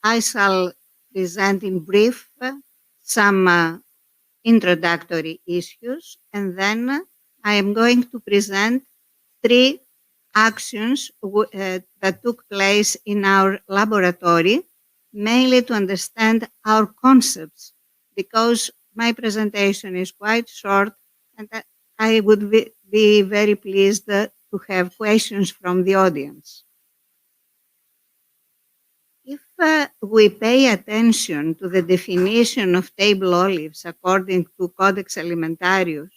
I shall present in brief some introductory issues, and then I am going to present 3 actions that took place in our laboratory, mainly to understand our concepts, because my presentation is quite short, and I would be very pleased to have questions from the audience. If we pay attention to the definition of table olives according to Codex Alimentarius,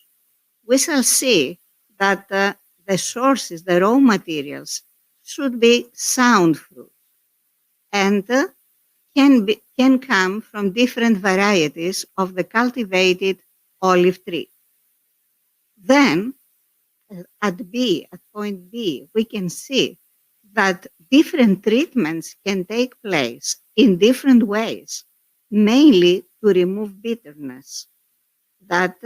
we shall see that the sources, the raw materials, should be sound fruit and can come from different varieties of the cultivated olive tree. Then, at point B, we can see that different treatments can take place in different ways, mainly to remove bitterness that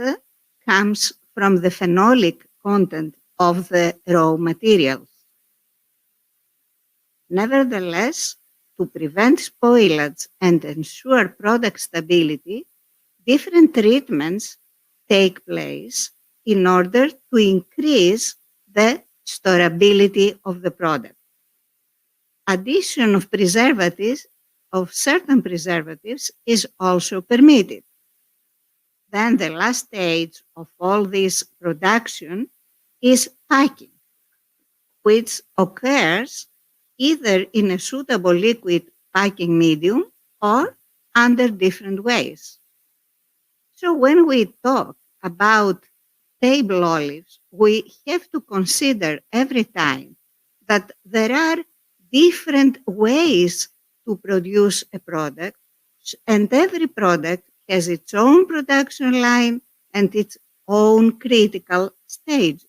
comes from the phenolic content of the raw materials. Nevertheless, to prevent spoilage and ensure product stability, different treatments take place in order to increase the storability of the product. Addition of preservatives, of certain preservatives, is also permitted. Then the last stage of all this production is packing, which occurs either in a suitable liquid packing medium or under different ways. So when we talk about table olives, we have to consider every time that there are different ways to produce a product, and every product has its own production line and its own critical stages.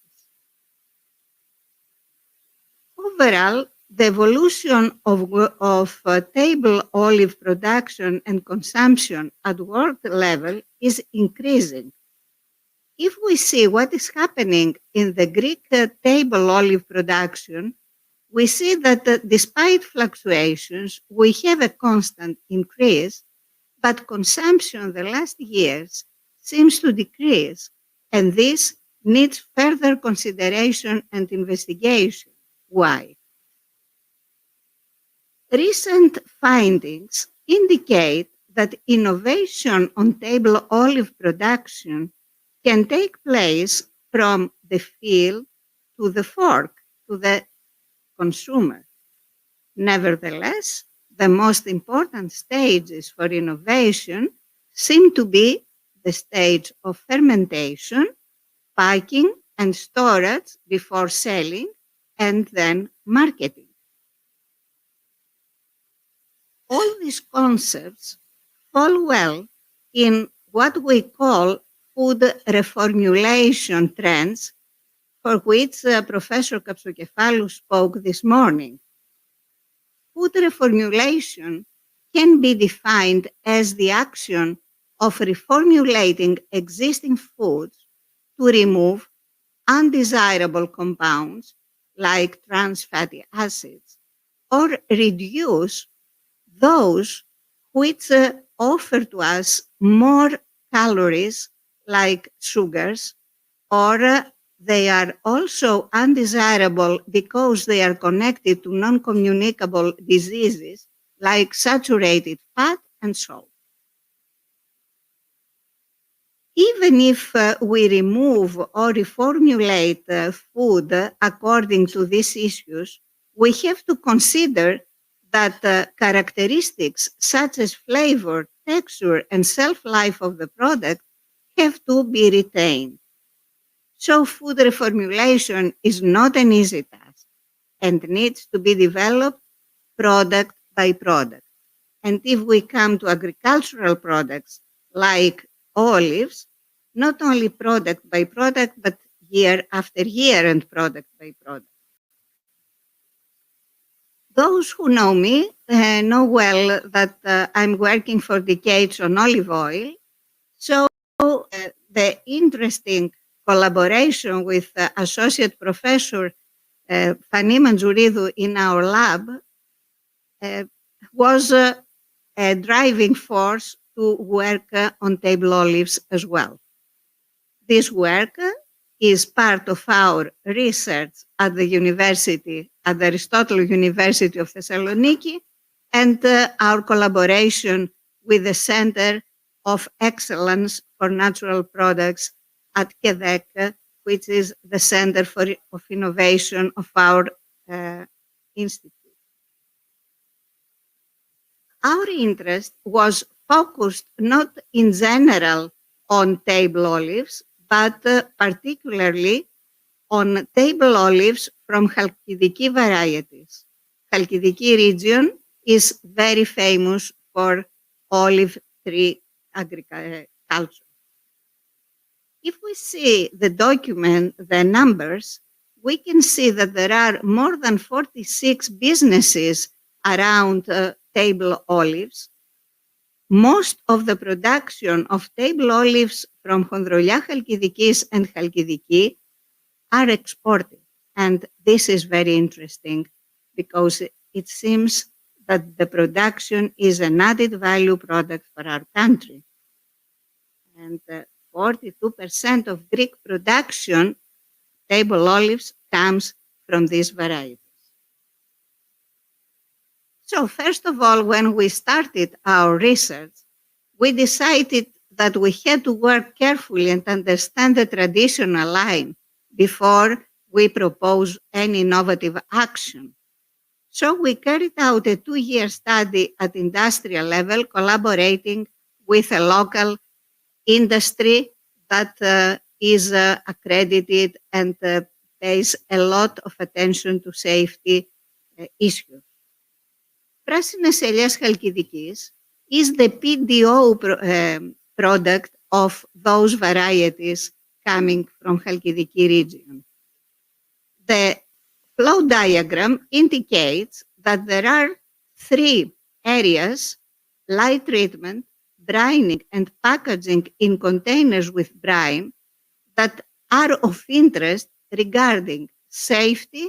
Overall, the evolution of table olive production and consumption at world level is increasing. If we see what is happening in the Greek table olive production, we see that despite fluctuations, we have a constant increase, but consumption the last years seems to decrease, and this needs further consideration and investigation. Why? Recent findings indicate that innovation on table olive production can take place from the field to the fork, to the consumer. Nevertheless, the most important stages for innovation seem to be the stage of fermentation, packing and storage before selling, and then marketing. All these concepts fall well in what we call food reformulation trends, for which Professor Kapsokefalou spoke this morning. Food reformulation can be defined as the action of reformulating existing foods to remove undesirable compounds like trans fatty acids, or reduce those which offer to us more calories like sugars, or they are also undesirable because they are connected to non-communicable diseases like saturated fat and salt. Even if we remove or reformulate food according to these issues, we have to consider that characteristics such as flavor, texture, and shelf life of the product have to be retained. So food reformulation is not an easy task and needs to be developed product by product. And if we come to agricultural products like olives, not only product by product, but year after year and product by product. Those who know me know well that I'm working for decades on olive oil. So the interesting collaboration with Associate Professor Fani Manjouridu in our lab was a driving force to work on table olives as well. This work is part of our research at the university, at the Aristotle University of Thessaloniki, and our collaboration with the Center of Excellence for Natural Products at Quebec, which is the Center of Innovation of our institute. Our interest was focused not in general on table olives, but particularly on table olives from Chalkidiki varieties. Chalkidiki region is very famous for olive tree agriculture. If we see the document, the numbers, we can see that there are more than 46 businesses around table olives. Most of the production of table olives from Chondrolia Chalkidikis and Chalkidiki are exported. And this is very interesting because it seems that the production is an added value product for our country. And 42% of Greek production, table olives, comes from these varieties. So first of all, when we started our research, we decided that we had to work carefully and understand the traditional line before we propose any innovative action. So we carried out a 2-year study at industrial level, collaborating with a local industry that is accredited and pays a lot of attention to safety issues. Πράσινες ελιές Chalkidikis is the PDO product of those varieties coming from Chalkidiki region. The flow diagram indicates that there are 3 areas: light treatment, brining, and packaging in containers with brine that are of interest regarding safety,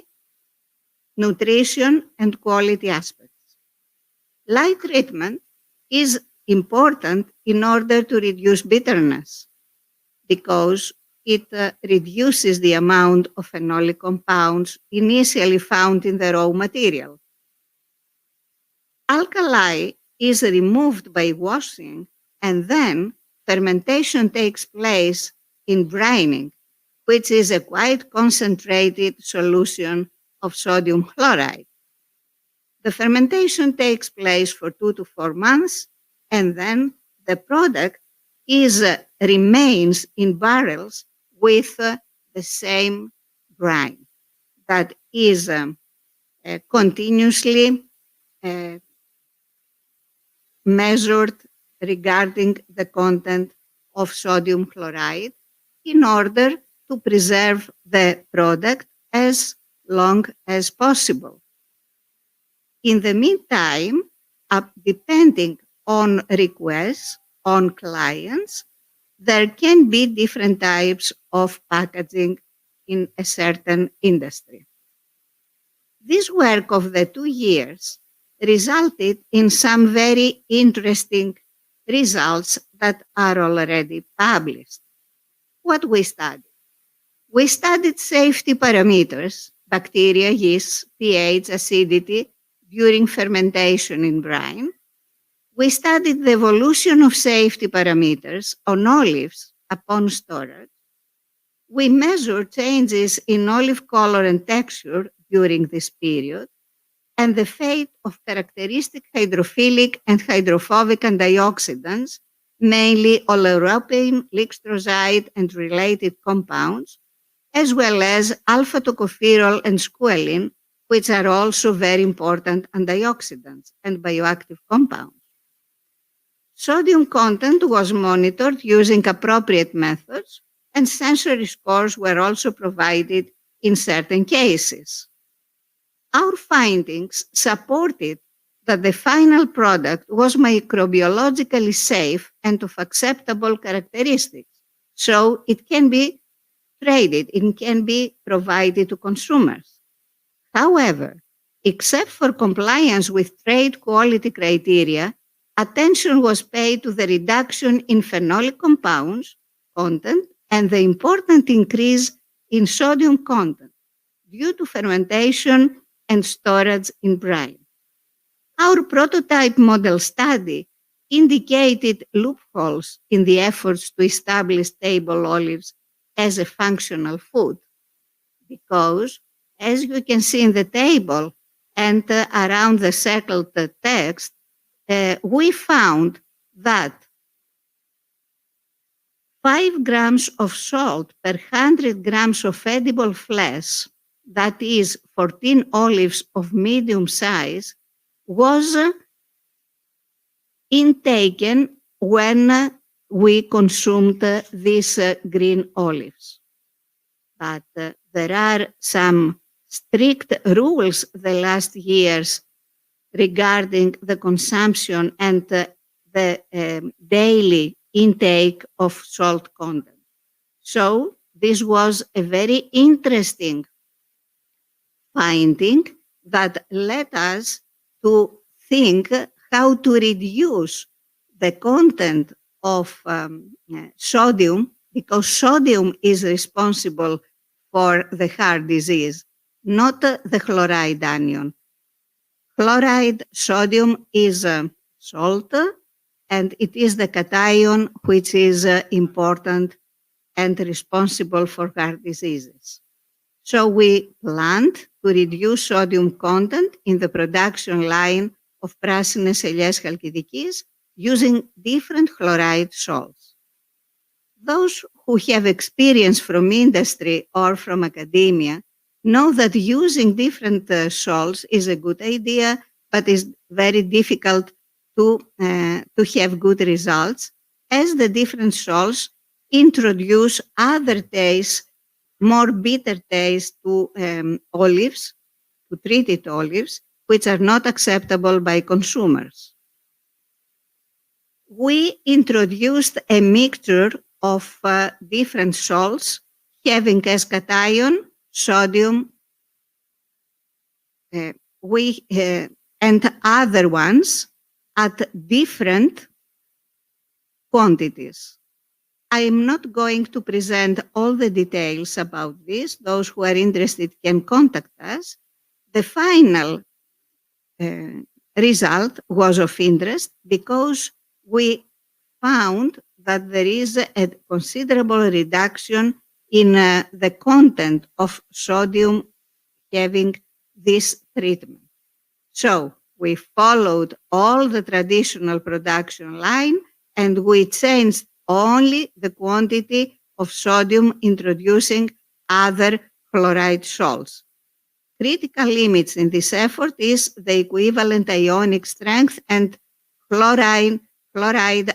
nutrition, and quality aspects. Light treatment is important in order to reduce bitterness because it reduces the amount of phenolic compounds initially found in the raw material. Alkali is removed by washing, and then fermentation takes place in brining, which is a quite concentrated solution of sodium chloride. The fermentation takes place for 2 to 4 months, and then the product remains in barrels with the same brine that is continuously measured regarding the content of sodium chloride in order to preserve the product as long as possible. In the meantime, depending on requests on clients, there can be different types of packaging in a certain industry. This work of the 2 years resulted in some very interesting results that are already published. What we studied? We studied safety parameters, bacteria, yeast, pH, acidity, during fermentation in brine. We studied the evolution of safety parameters on olives upon storage. We measured changes in olive color and texture during this period, and the fate of characteristic hydrophilic and hydrophobic antioxidants, mainly oleuropein, lixtroside, and related compounds, as well as alpha-tocopherol and squalene, which are also very important antioxidants and bioactive compounds. Sodium content was monitored using appropriate methods, and sensory scores were also provided in certain cases. Our findings supported that the final product was microbiologically safe and of acceptable characteristics, so it can be traded, it can be provided to consumers. However, except for compliance with trade quality criteria, attention was paid to the reduction in phenolic compounds content and the important increase in sodium content due to fermentation and storage in brine. Our prototype model study indicated loopholes in the efforts to establish table olives as a functional food because, as you can see in the table and around the circled text, we found that 5 grams of salt per 100 grams of edible flesh, that is 14 olives of medium size, was intaken when we consumed these green olives. But there are some strict rules the last years regarding the consumption and the daily intake of salt content. So this was a very interesting finding that led us to think how to reduce the content of sodium, because sodium is responsible for the heart disease, not the chloride anion. Chloride sodium is salt, and it is the cation which is important and responsible for heart diseases. So we planned to reduce sodium content in the production line of πράσινες ελιές χαλκιδικής using different chloride salts. Those who have experience from industry or from academia know that using different salts is a good idea, but is very difficult to have good results, as the different salts introduce other tastes, more bitter taste to olives, to treated olives, which are not acceptable by consumers. We introduced a mixture of different salts having as cation sodium and other ones at different quantities. I am not going to present all the details about this. Those who are interested can contact us. The final result was of interest because we found that there is a considerable reduction in the content of sodium having this treatment. So we followed all the traditional production line and we changed only the quantity of sodium introducing other chloride salts. Critical limits in this effort is the equivalent ionic strength and chloride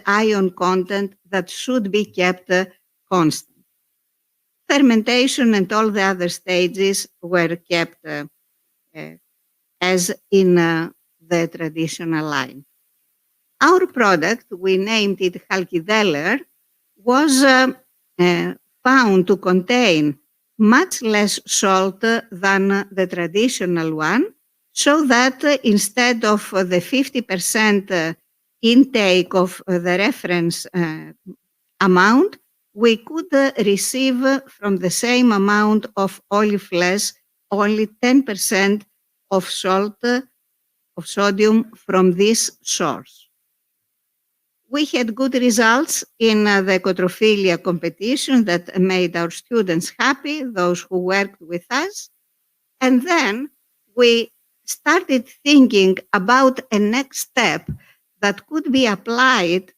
ion content that should be kept constant. Fermentation and all the other stages were kept as in the traditional line. Our product, we named it Xylella, was found to contain much less salt than the traditional one, so that instead of the 50% intake of the reference amount, we could receive from the same amount of olive flesh only 10% of salt, of sodium from this source. We had good results in the ecotrophilia competition that made our students happy, those who worked with us. And then we started thinking about a next step that could be applied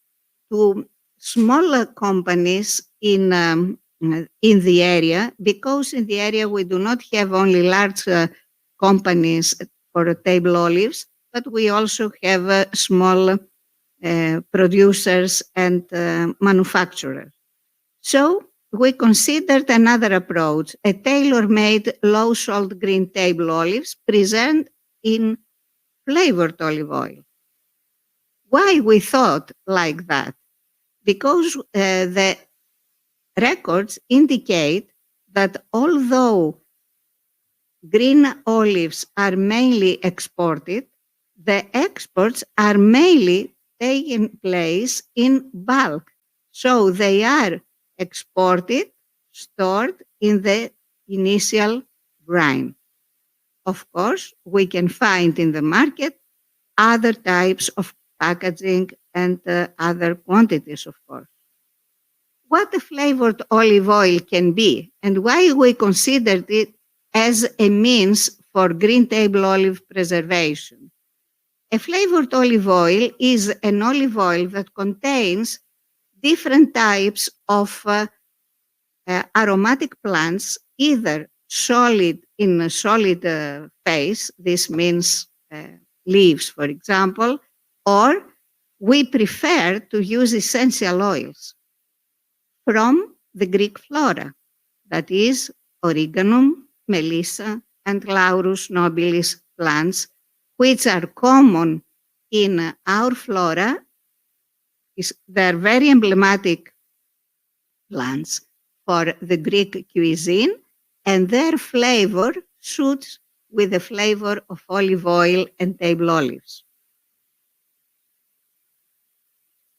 to smaller companies in the area, because in the area we do not have only large companies for table olives, but we also have small producers and manufacturers. So we considered another approach, a tailor-made low-salt green table olives present in flavored olive oil. Why we thought like that? Because the records indicate that although green olives are mainly exported, the exports are mainly taking place in bulk. So they are exported, stored in the initial brine. Of course, we can find in the market other types of packaging and other quantities, of course. What a flavored olive oil can be and why we considered it as a means for green table olive preservation. A flavored olive oil is an olive oil that contains different types of aromatic plants, either solid in a solid phase, this means leaves, for example, or we prefer to use essential oils from the Greek flora, that is origanum, melissa, and Laurus nobilis plants, which are common in our flora. They're very emblematic plants for the Greek cuisine, and their flavor suits with the flavor of olive oil and table olives.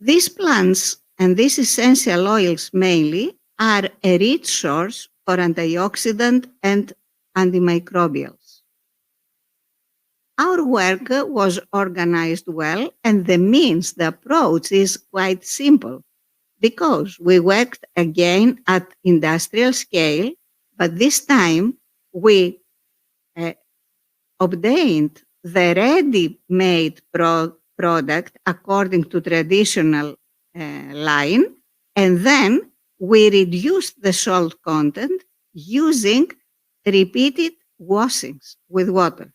These plants and these essential oils mainly are a rich source for antioxidant and antimicrobials. Our work was organized well, and the approach is quite simple because we worked again at industrial scale, but this time we obtained the ready-made product according to traditional line, and then we reduced the salt content using repeated washings with water.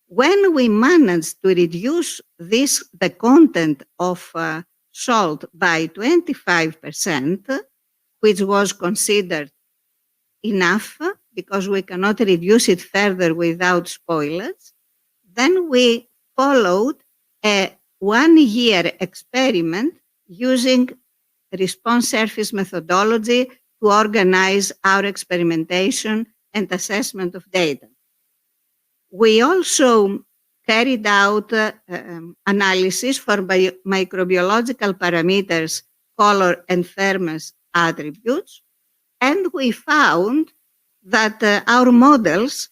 When we managed to reduce the content of salt by 25%, which was considered enough because we cannot reduce it further without spoilage, then we followed a 1-year experiment using response surface methodology to organize our experimentation and assessment of data. We also carried out analysis for microbiological parameters, color and firmness attributes, and we found that our models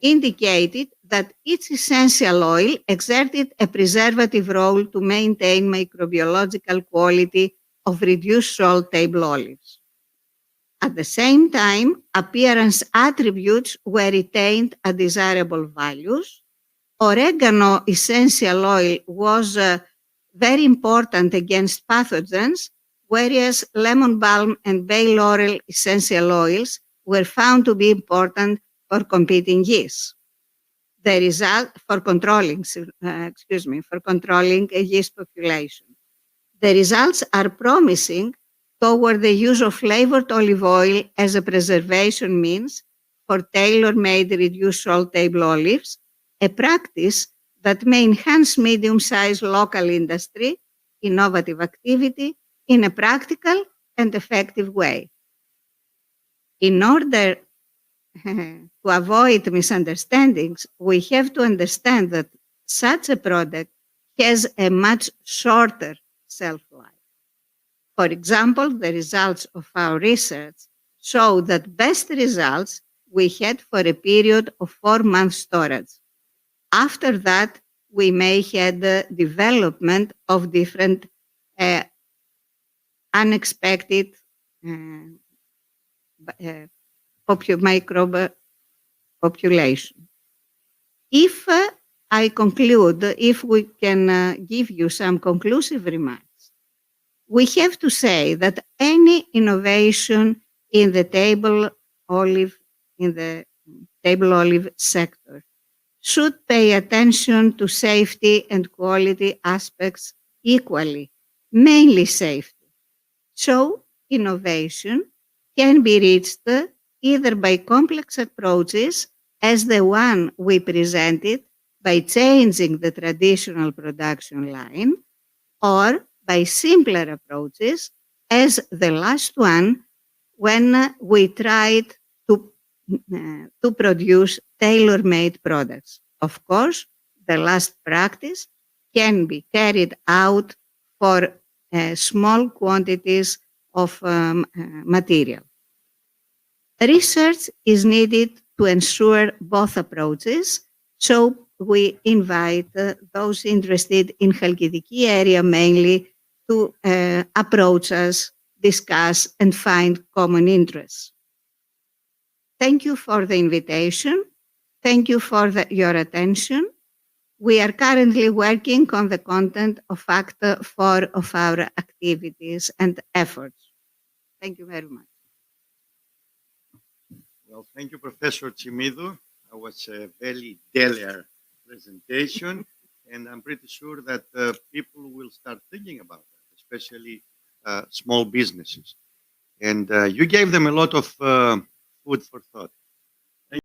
indicated that each essential oil exerted a preservative role to maintain microbiological quality of reduced salt table olives. At the same time, appearance attributes were retained at desirable values. Oregano essential oil was very important against pathogens, whereas lemon balm and bay laurel essential oils were found to be important for competing yeasts. The result for controlling a yeast population. The results are promising toward the use of flavored olive oil as a preservation means for tailor-made reduced salt table olives, a practice that may enhance medium-sized local industry, innovative activity in a practical and effective way. In order to avoid misunderstandings, we have to understand that such a product has a much shorter shelf life. For example, the results of our research show that best results we had for a period of 4-month storage. After that, we may have the development of different unexpected microbe population. If I conclude, if we can give you some conclusive remarks, we have to say that any innovation in the table olive sector should pay attention to safety and quality aspects equally, mainly safety. So innovation can be reached either by complex approaches as the one we presented by changing the traditional production line, or by simpler approaches as the last one when we tried to produce tailor-made products. Of course, the last practice can be carried out for small quantities of material. Research is needed to ensure both approaches, so we invite those interested in Chalkidiki area mainly to approach us, discuss, and find common interests. Thank you for the invitation. Thank you for your attention. We are currently working on the content of Act 4 of our activities and efforts. Thank you very much. Well, thank you, Professor Tsimidou. That was a very stellar presentation, and I'm pretty sure that people will start thinking about that, especially small businesses. And you gave them a lot of food for thought.